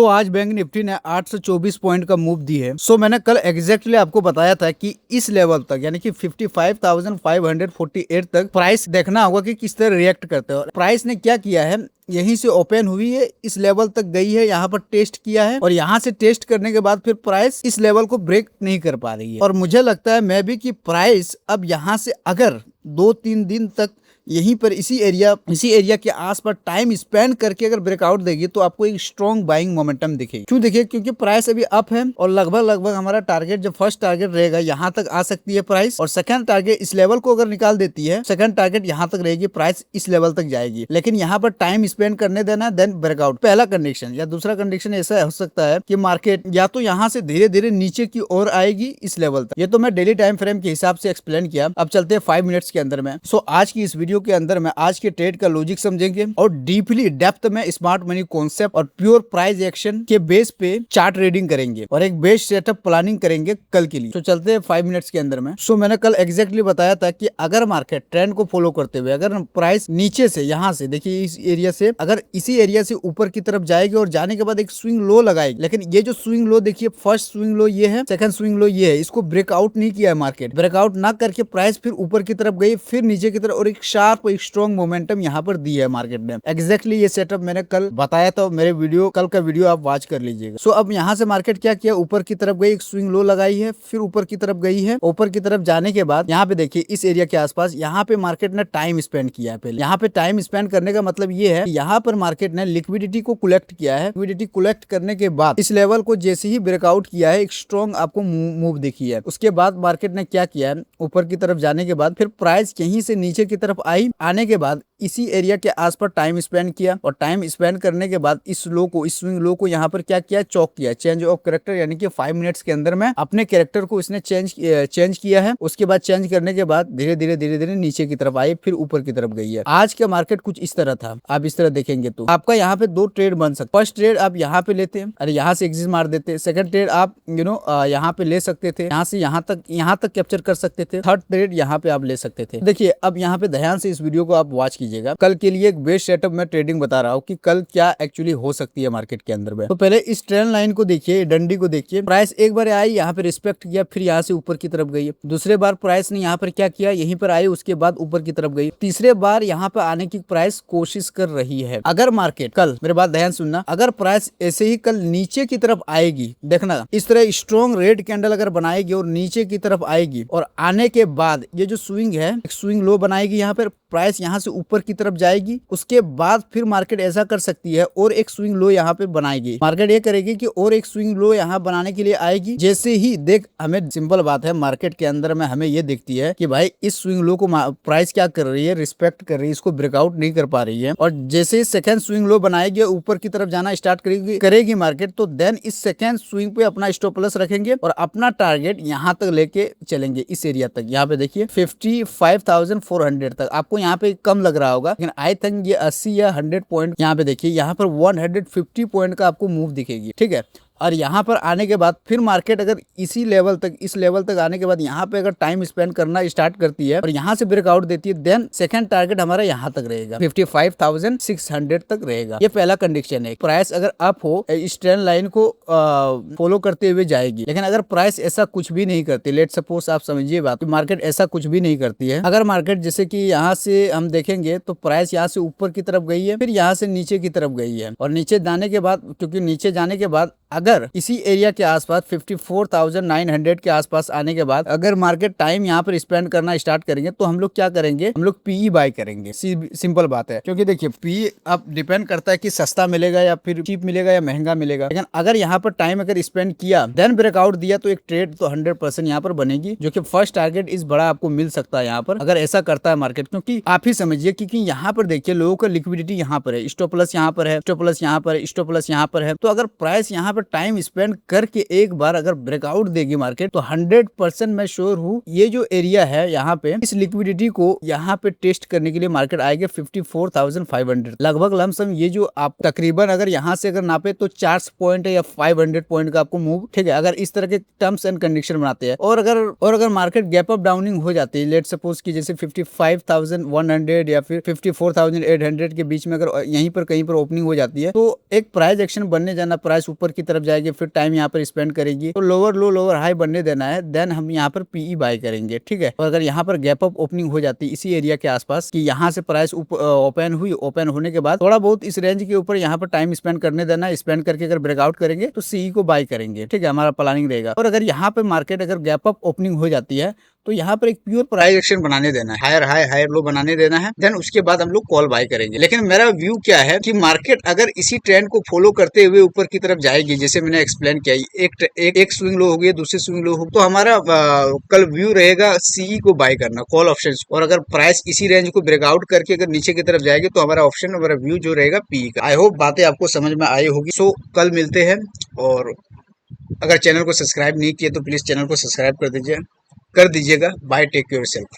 आज bank Nifty ने 824 point का मूव दी है। मैंने कल एग्जैक्टली आपको बताया था कि इस लेवल तक यानी कि 55,548 तक प्राइस देखना होगा कि किस तरह रिएक्ट करते हैं। प्राइस ने क्या किया है, यहीं से ओपन हुई है, इस लेवल तक गई है, यहाँ पर टेस्ट किया है और यहाँ से टेस्ट करने के बाद फिर प्राइस इस लेवल को ब्रेक नहीं कर पा रही है। और मुझे लगता है मैं भी कि प्राइस अब यहाँ से अगर 2-3 दिन तक यहीं पर इसी एरिया के आसपास टाइम स्पेंड करके अगर ब्रेकआउट देगी तो आपको एक स्ट्रॉन्ग बाइंग मोमेंटम दिखेगी। क्यों देखिए, क्योंकि प्राइस अभी अप है और लगभग हमारा टारगेट जो फर्स्ट टारगेट रहेगा यहाँ तक आ सकती है प्राइस, और सेकंड टारगेट इस लेवल को अगर निकाल देती है, सेकंड टारगेट यहाँ तक रहेगी, प्राइस इस लेवल तक जाएगी। लेकिन यहाँ पर टाइम स्पेंड करने देना, देन ब्रेकआउट पहला कंडीशन। या दूसरा कंडीशन ऐसा हो सकता है कि मार्केट या तो यहाँ से धीरे धीरे नीचे की ओर आएगी इस लेवल तक। ये तो मैं डेली टाइम फ्रेम के हिसाब से एक्सप्लेन किया। अब चलते हैं 5 मिनट्स के अंदर में। आज की इस वीडियो के अंदर में आज के ट्रेड का लॉजिक समझेंगे और डीपली डेप्थ में स्मार्ट मनी कॉन्सेप्ट और प्योर प्राइस एक्शन के बेस पे चार्ट रीडिंग करेंगे और एक बेस्ट सेटअप प्लानिंग करेंगे कल के लिए। तो चलते हैं 5 मिनट्स के अंदर में। मैंने कल एग्जैक्टली बताया था कि अगर मार्केट ट्रेंड को फॉलो करते हुए अगर प्राइस नीचे से यहाँ से देखिए इस एरिया से अगर इसी एरिया से ऊपर की तरफ जाएगी और जाने के बाद एक स्विंग लो लगाएगी, लेकिन ये जो स्विंग लो देखिए, फर्स्ट स्विंग लो ये है, सेकंड स्विंग लो ये है, इसको ब्रेकआउट नहीं किया है मार्केट। ब्रेकआउट ना करके प्राइस फिर ऊपर की तरफ गई, फिर नीचे की तरफ, और एक शार्प एक स्ट्रॉन्ग मोमेंटम यहाँ पर दी है मार्केट ने। एग्जैक्टली ये सेटअप मैंने कल बताया था, मेरे वीडियो कल का वीडियो आप वॉच कर लीजिएगा। अब यहाँ से मार्केट क्या किया, ऊपर की तरफ गई, एक स्विंग लो लगाई है, फिर ऊपर की तरफ गई है। ऊपर की तरफ जाने के बाद यहाँ पे देखिए इस एरिया के आसपास यहाँ पे मार्केट ने टाइम स्पेंड किया है। पहले यहाँ पे टाइम स्पेंड करने का मतलब ये है, यहाँ पर मार्केट ने लिक्विडिटी को कलेक्ट किया है। लिक्विडिटी कलेक्ट करने के बाद इस लेवल को जैसे ही ब्रेकआउट किया है, एक स्ट्रॉन्ग आपको मूव दिखी है। उसके बाद मार्केट ने क्या किया है, ऊपर की तरफ जाने के बाद फिर प्राइस यहीं से नीचे की तरफ आई, आने के बाद इसी एरिया के आसपास टाइम स्पेंड किया और टाइम स्पेंड करने के बाद इस लो को, इस स्विंग लो को यहाँ पर क्या किया, चॉक किया, चेंज ऑफ कैरेक्टर, यानी कि 5 मिनट्स के अंदर में अपने कैरेक्टर को इसने चेंज किया है। उसके बाद चेंज करने के बाद धीरे धीरे नीचे की तरफ आई, फिर ऊपर की तरफ गई है। आज का मार्केट कुछ इस तरह था। आप इस तरह देखेंगे तो आपका यहाँ पे 2 ट्रेड बन सकते। फर्स्ट ट्रेड आप यहाँ पे लेते हैं, अरे यहाँ से एग्जिट मार देते। सेकंड ट्रेड आप यहाँ पे ले सकते थे, यहाँ से यहाँ तक कैप्चर कर सकते थे। थर्ड ट्रेड यहाँ पे आप ले सकते थे। देखिए अब यहाँ पे ध्यान से इस वीडियो को आप वॉच कीजिएगा। कल के लिए एक बेस्ट सेटअप में ट्रेडिंग बता रहा हूँ कि कल क्या एक्चुअली हो सकती है मार्केट के अंदर में। तो पहले इस ट्रेंड लाइन को देखिए, डंडी को देखिए। प्राइस एक बार आई, यहाँ पे रिस्पेक्ट किया, फिर यहाँ से ऊपर की तरफ गई। दूसरे बार प्राइस ने यहाँ पर क्या किया, यहीं पर आई, उसके बाद ऊपर की तरफ गई। तीसरे बार यहाँ पे आने की प्राइस कोशिश कर रही है। अगर मार्केट कल, मेरे बात ध्यान सुनना, अगर प्राइस ऐसे ही कल नीचे की तरफ आएगी, देखना इस तरह स्ट्रॉन्ग रेड कैंडल अगर बनाएगी और नीचे की तरफ आएगी और आने के बाद ये जो स्विंग है, स्विंग लो बनाएगी, यहाँ पर प्राइस यहाँ से ऊपर की तरफ जाएगी। उसके बाद फिर मार्केट ऐसा कर सकती है और एक स्विंग लो यहाँ पे बनाएगी। मार्केट ये करेगी कि और एक स्विंग लो यहाँ बनाने के लिए आएगी। जैसे ही देख, हमें सिंपल बात है, मार्केट के अंदर में हमें ये दिखती है कि भाई इस स्विंग लो को प्राइस क्या कर रही है, रिस्पेक्ट कर रही है, इसको ब्रेकआउट नहीं कर पा रही है। और जैसे ही सेकंड स्विंग लो बनाएगी, ऊपर की तरफ जाना स्टार्ट करेगी मार्केट, तो देन इस सेकंड स्विंग पे अपना स्टॉप लॉस रखेंगे और अपना टारगेट यहाँ तक लेके चलेंगे, इस एरिया तक। यहाँ पे देखिए 55,400 तक। आपको यहाँ पे कम लग रहा होगा, लेकिन आई थिंक ये 80 या 100 पॉइंट, यहाँ पे देखिए यहाँ पर 150 पॉइंट का आपको मूव दिखेगी, ठीक है। और यहाँ पर आने के बाद फिर मार्केट अगर इसी लेवल तक, इस लेवल तक आने के बाद यहाँ पे अगर टाइम स्पेंड करना स्टार्ट करती है और यहाँ से ब्रेकआउट देती है, देन सेकंड टारगेट हमारा यहाँ तक रहेगा, 55,600 तक रहेगा। ये पहला कंडीशन है। प्राइस अगर अप हो, इस ट्रेंड लाइन को फॉलो करते हुए जाएगी। लेकिन अगर प्राइस ऐसा कुछ भी नहीं करती, लेट सपोज आप समझिए बात, मार्केट ऐसा कुछ भी नहीं करती है। अगर मार्केट जैसे कि यहाँ से हम देखेंगे तो प्राइस यहाँ से ऊपर की तरफ गई है, फिर यहाँ से नीचे की तरफ गई है और नीचे जाने के बाद, क्योंकि नीचे जाने के बाद अगर इसी एरिया के आसपास 54,900 के आसपास आने के बाद अगर मार्केट टाइम यहाँ पर स्पेंड करना स्टार्ट करेंगे, तो हम लोग क्या करेंगे, हम लोग पीई बाय करेंगे। सिंपल बात है, क्योंकि देखिए पीई अब डिपेंड करता है कि सस्ता मिलेगा या फिर चीप मिलेगा या महंगा मिलेगा। लेकिन अगर यहाँ पर टाइम अगर स्पेंड किया, देन ब्रेकआउट दिया, तो एक ट्रेड तो 100% यहाँ पर बनेगी, जो कि फर्स्ट टारगेट इस बड़ा आपको मिल सकता है यहाँ पर, अगर ऐसा करता है मार्केट। क्योंकि आप ही समझिए, क्योंकि यहाँ पर देखिए लोगों का लिक्विडिटी यहाँ पर है, स्टॉप लॉस यहाँ पर है, स्टॉप लॉस यहाँ पर है, स्टॉप लॉस यहाँ पर है। तो अगर प्राइस यहाँ पर टाइम स्पेंड करके एक बार अगर ब्रेकआउट देगी मार्केट तो 100% मैं श्योर हूँ ये जो एरिया है यहाँ पे इस लिक्विडिटी को यहाँ पे टेस्ट करने के लिए मार्केट आएगा 54,500 लगभग लमसम। ये जो आप तकरीबन अगर यहाँ से अगर नापे तो 4 पॉइंट है या 500 पॉइंट का आपको मूव, ठीक है, अगर इस तरह के टर्म्स एंड कंडीशन बनाते हैं। और अगर मार्केट गैप अप डाउनिंग हो जाती है, लेट सपोज की जैसे 55,100 या फिर 54,800 के बीच में अगर यहीं पर कहीं पर ओपनिंग हो जाती है तो एक प्राइस एक्शन बनने जाना, प्राइस ऊपर की तरफ जाएगी, फिर टाइम यहाँ पर स्पेंड करेगी, तो लोअर लो लोअर हाई बनने देना है, देन हम यहाँ पर पीई बाय करेंगे, ठीक है। और अगर यहाँ पर गैप अप ओपनिंग हो जाती है इसी एरिया के आसपास कि यहाँ से प्राइस ओपन हुई, ओपन होने के बाद थोड़ा बहुत इस रेंज के ऊपर यहाँ पर टाइम स्पेंड करने देना, स्पेंड करके अगर ब्रेकआउट करेंगे तो सीई को बाय करेंगे, ठीक है, हमारा प्लानिंग रहेगा। और अगर यहाँ पे मार्केट अगर गैप अप ओपनिंग हो जाती है तो यहाँ पर एक प्योर प्राइस एक्शन बनाने देना है, हायर हाई हायर लो बनाने देना है, देन उसके बाद हम लोग कॉल बाय करेंगे। लेकिन मेरा व्यू क्या है कि मार्केट अगर इसी ट्रेंड को फॉलो करते हुए ऊपर की तरफ जाएगी, जैसे मैंने एक्सप्लेन किया, एक स्विंग लो होगी, दूसरी स्विंग लो होगी, तो हमारा कल व्यू रहेगा सीई को बाय करना, कॉल ऑप्शन। और अगर प्राइस इसी रेंज को ब्रेकआउट करके अगर नीचे की तरफ जाएगी तो हमारा ऑप्शन, हमारा व्यू जो रहेगा पी का। आई होप बातें आपको समझ में आई होगी। सो कल मिलते हैं। और अगर चैनल को सब्सक्राइब नहीं किए तो प्लीज चैनल को सब्सक्राइब कर दीजिएगा। Bye, take care self.